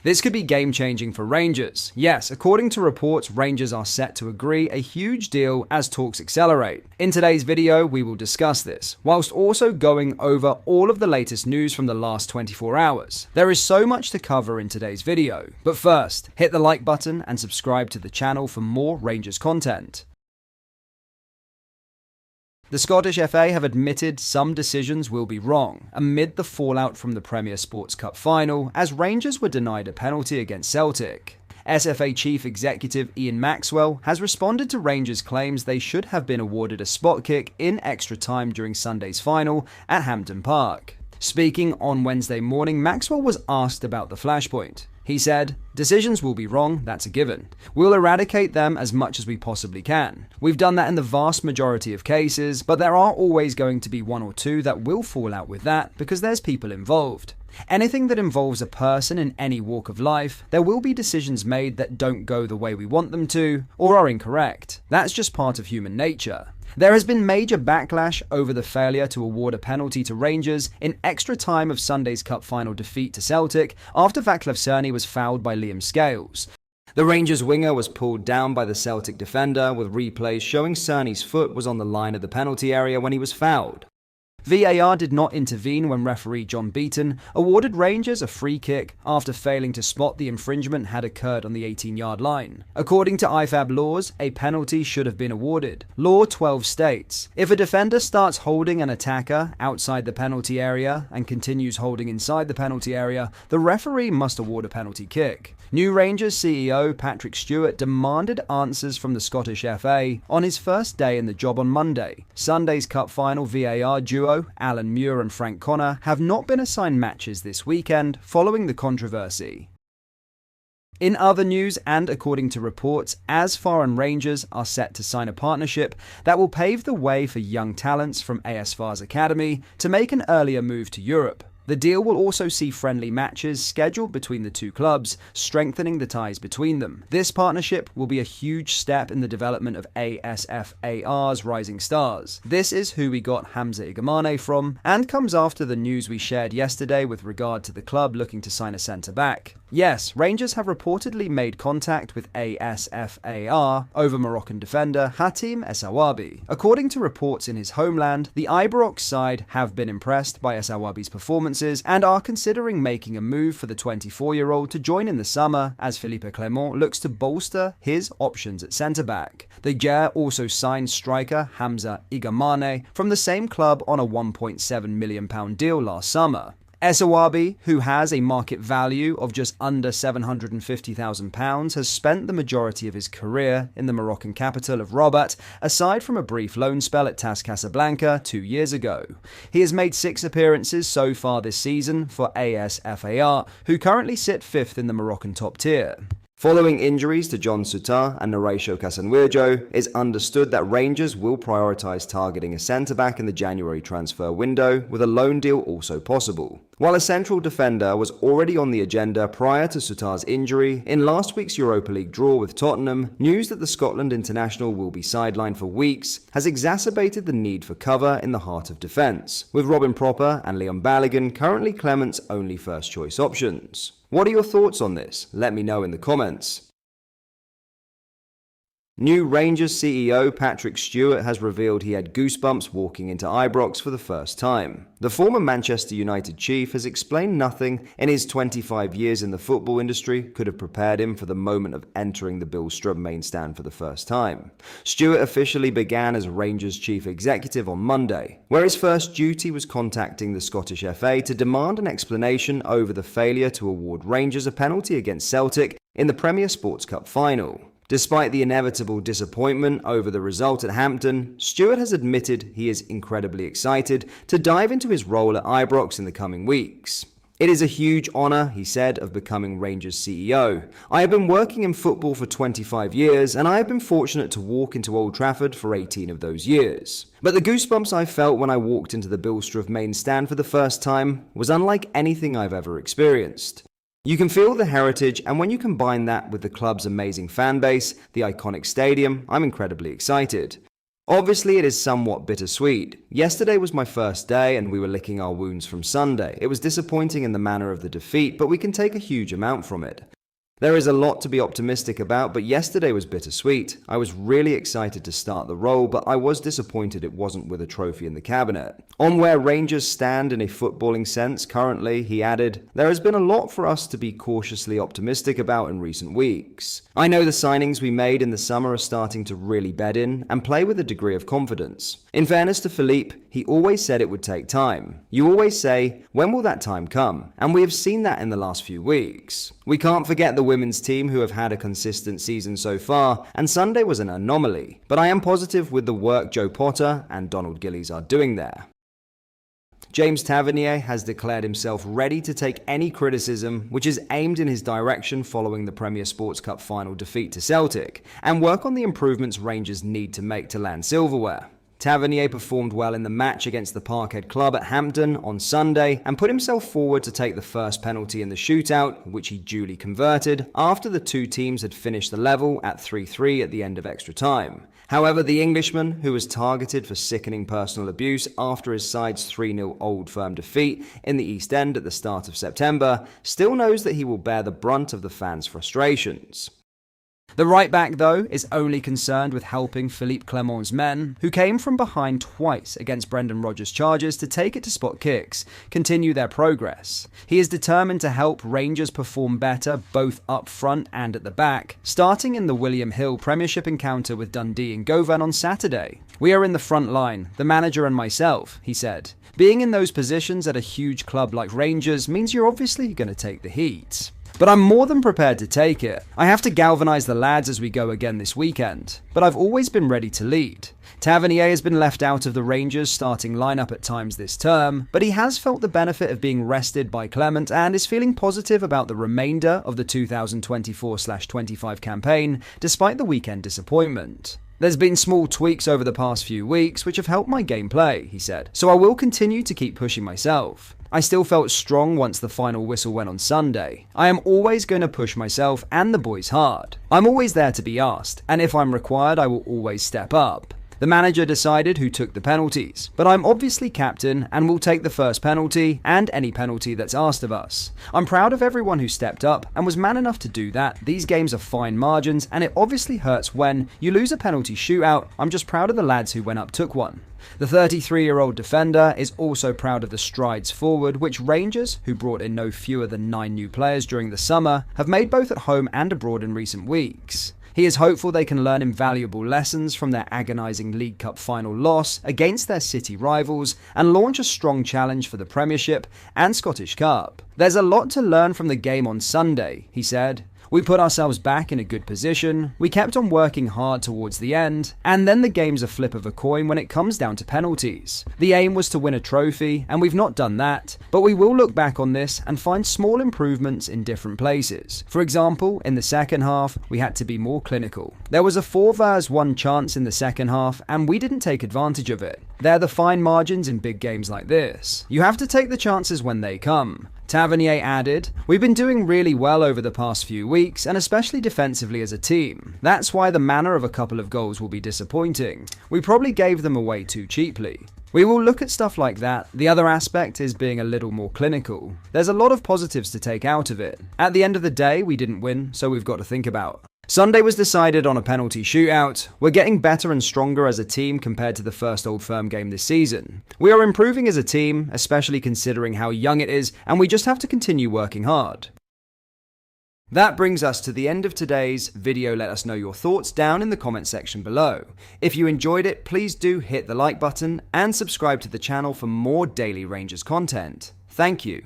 This could be game-changing for Rangers. Yes, according to reports, Rangers are set to agree a huge deal as talks accelerate. In today's video, we will discuss this, whilst also going over all of the latest news from the last 24 hours. There is so much to cover in today's video, but first, hit the like button and subscribe to the channel for more Rangers content. The Scottish FA have admitted some decisions will be wrong amid the fallout from the Premier Sports Cup final, as Rangers were denied a penalty against Celtic. SFA Chief Executive Ian Maxwell has responded to Rangers' claims they should have been awarded a spot kick in extra time during Sunday's final at Hampden Park. Speaking on Wednesday morning, Maxwell was asked about the flashpoint. He said, "Decisions will be wrong, that's a given. We'll eradicate them as much as we possibly can. We've done that in the vast majority of cases, but there are always going to be one or two that will fall out with that because there's people involved. Anything that involves a person in any walk of life, there will be decisions made that don't go the way we want them to, or are incorrect. That's just part of human nature." There has been major backlash over the failure to award a penalty to Rangers in extra time of Sunday's Cup final defeat to Celtic after Vaclav Cerny was fouled by Liam Scales. The Rangers winger was pulled down by the Celtic defender, with replays showing Cerny's foot was on the line of the penalty area when he was fouled. VAR did not intervene when referee John Beaton awarded Rangers a free kick after failing to spot the infringement had occurred on the 18-yard line. According to IFAB laws, a penalty should have been awarded. Law 12 states, if a defender starts holding an attacker outside the penalty area and continues holding inside the penalty area, the referee must award a penalty kick. New Rangers CEO Patrick Stewart demanded answers from the Scottish FA on his first day in the job on Monday. Sunday's Cup final VAR duo, Alan Muir and Frank Connor, have not been assigned matches this weekend following the controversy. In other news, and according to reports, ASFAR and Rangers are set to sign a partnership that will pave the way for young talents from ASFAR's academy to make an earlier move to Europe. The deal will also see friendly matches scheduled between the two clubs, strengthening the ties between them. This partnership will be a huge step in the development of ASFAR's rising stars. This is who we got Hamza Igamane from, and comes after the news we shared yesterday with regard to the club looking to sign a centre-back. Yes, Rangers have reportedly made contact with ASFAR over Moroccan defender Hatem Essaouabi. According to reports in his homeland, the Ibrox side have been impressed by Essaouabi's performances and are considering making a move for the 24-year-old to join in the summer as Philippe Clement looks to bolster his options at centre-back. The Ger also signed striker Hamza Igamane from the same club on a £1.7 million deal last summer. Essaouabi, who has a market value of just under £750,000, has spent the majority of his career in the Moroccan capital of Rabat, aside from a brief loan spell at TAS Casablanca 2 years ago. He has made 6 appearances so far this season for ASFAR, who currently sit 5th in the Moroccan top tier. Following injuries to John Sutar and Nareisho Casanwirjo, it's understood that Rangers will prioritise targeting a centre-back in the January transfer window, with a loan deal also possible. While a central defender was already on the agenda prior to Sutar's injury, in last week's Europa League draw with Tottenham, news that the Scotland international will be sidelined for weeks has exacerbated the need for cover in the heart of defence, with Robin Proper and Leon Balogun currently Clement's only first-choice options. What are your thoughts on this? Let me know in the comments. New Rangers CEO Patrick Stewart has revealed he had goosebumps walking into Ibrox for the first time. The former Manchester United chief has explained nothing in his 25 years in the football industry could have prepared him for the moment of entering the Billstrub main stand for the first time. Stewart officially began as Rangers chief executive on Monday, where his first duty was contacting the Scottish FA to demand an explanation over the failure to award Rangers a penalty against Celtic in the Premier Sports Cup final. Despite the inevitable disappointment over the result at Hampden, Stewart has admitted he is incredibly excited to dive into his role at Ibrox in the coming weeks. "It is a huge honour," he said, "of becoming Rangers CEO. I have been working in football for 25 years and I have been fortunate to walk into Old Trafford for 18 of those years. But the goosebumps I felt when I walked into the Billstrub main stand for the first time was unlike anything I've ever experienced. You can feel the heritage, and when you combine that with the club's amazing fan base, the iconic stadium, I'm incredibly excited. Obviously, it is somewhat bittersweet. Yesterday was my first day and we were licking our wounds from Sunday. It was disappointing in the manner of the defeat, but we can take a huge amount from it. There is a lot to be optimistic about, but yesterday was bittersweet. I was really excited to start the role, but I was disappointed it wasn't with a trophy in the cabinet. On where Rangers stand in a footballing sense currently, he added, there has been a lot for us to be cautiously optimistic about in recent weeks. I know the signings we made in the summer are starting to really bed in and play with a degree of confidence. In fairness to Philippe, he always said it would take time. You always say, when will that time come? And we have seen that in the last few weeks. We can't forget the women's team who have had a consistent season so far, and Sunday was an anomaly. But I am positive with the work Joe Potter and Donald Gillies are doing there. James Tavernier has declared himself ready to take any criticism which is aimed in his direction following the Premier Sports Cup final defeat to Celtic, and work on the improvements Rangers need to make to land silverware. Tavernier performed well in the match against the Parkhead Club at Hampden on Sunday and put himself forward to take the first penalty in the shootout, which he duly converted after the two teams had finished the level at 3-3 at the end of extra time. However, the Englishman, who was targeted for sickening personal abuse after his side's 3-0 Old Firm defeat in the East End at the start of September, still knows that he will bear the brunt of the fans' frustrations. The right back, though, is only concerned with helping Philippe Clement's men, who came from behind twice against Brendan Rodgers' Chargers to take it to spot kicks, continue their progress. He is determined to help Rangers perform better both up front and at the back, starting in the William Hill Premiership encounter with Dundee and Govan on Saturday. We are in the front line, the manager and myself, he said. Being in those positions at a huge club like Rangers means you're obviously going to take the heat. But I'm more than prepared to take it. I have to galvanise the lads as we go again this weekend, but I've always been ready to lead. Tavernier has been left out of the Rangers starting lineup at times this term, but he has felt the benefit of being rested by Clement and is feeling positive about the remainder of the 2024/25 campaign, despite the weekend disappointment. There's been small tweaks over the past few weeks which have helped my gameplay, he said, so I will continue to keep pushing myself. I still felt strong once the final whistle went on Sunday. I am always going to push myself and the boys hard. I'm always there to be asked, and if I'm required, I will always step up. The manager decided who took the penalties, but I'm obviously captain and will take the first penalty and any penalty that's asked of us. I'm proud of everyone who stepped up and was man enough to do that. These games are fine margins and it obviously hurts when you lose a penalty shootout. I'm just proud of the lads who went up took one. The 33-year-old defender is also proud of the strides forward which Rangers, who brought in no fewer than 9 new players during the summer, have made both at home and abroad in recent weeks. He is hopeful they can learn invaluable lessons from their agonising League Cup final loss against their City rivals and launch a strong challenge for the Premiership and Scottish Cup. There's a lot to learn from the game on Sunday, he said. We put ourselves back in a good position, we kept on working hard towards the end, and then the game's a flip of a coin when it comes down to penalties. The aim was to win a trophy, and we've not done that, but we will look back on this and find small improvements in different places. For example, in the second half, we had to be more clinical. There was a 4-1 chance in the second half, and we didn't take advantage of it. They're the fine margins in big games like this. You have to take the chances when they come. Tavernier added, we've been doing really well over the past few weeks, and especially defensively as a team. That's why the manner of a couple of goals will be disappointing. We probably gave them away too cheaply. We will look at stuff like that. The other aspect is being a little more clinical. There's a lot of positives to take out of it. At the end of the day, we didn't win, so we've got to think about. Sunday was decided on a penalty shootout. We're getting better and stronger as a team compared to the first Old Firm game this season. We are improving as a team, especially considering how young it is, and we just have to continue working hard. That brings us to the end of today's video. Let us know your thoughts down in the comment section below. If you enjoyed it, please do hit the like button and subscribe to the channel for more daily Rangers content. Thank you.